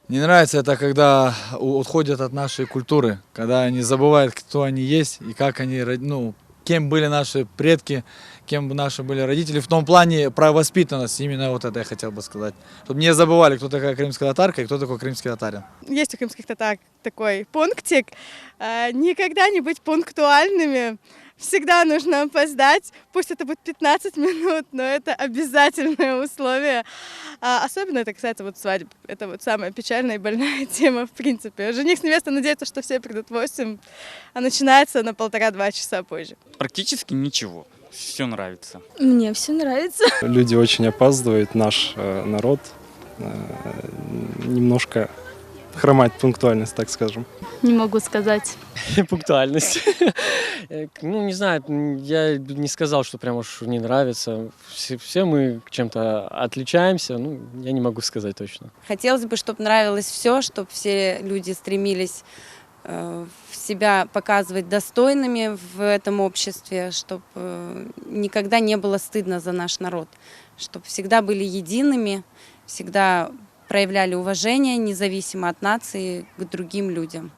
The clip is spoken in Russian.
Не нравится это, когда уходят от нашей культуры, когда они забывают, кто они есть и как они, ну, кем были наши предки, кем наши были родители. В том плане про воспитанность, именно вот это я хотел бы сказать. Чтобы не забывали, кто такая крымская татарка и кто такой крымский татарин. Есть у крымских татар такой пунктик. Никогда не быть пунктуальными. Всегда нужно опоздать. Пусть это будет 15 минут, но это обязательное условие. Особенно это касается вот свадеб. Это вот самая печальная и больная тема в принципе. Жених с невестой надеются, что все придут в 8, а начинается на 1,5-2 часа позже. Практически ничего. Все нравится. Мне все нравится. Люди очень опаздывают, наш народ немножко хромает пунктуальность, так скажем. Не могу сказать. Пунктуальность. Ну, не знаю, я не сказал, что прям уж не нравится. Все мы чем-то отличаемся, ну, я не могу сказать точно. Хотелось бы, чтобы нравилось все, чтобы все люди стремились себя показывать достойными в этом обществе, чтобы никогда не было стыдно за наш народ, чтобы всегда были едиными, всегда проявляли уважение, независимо от нации, к другим людям.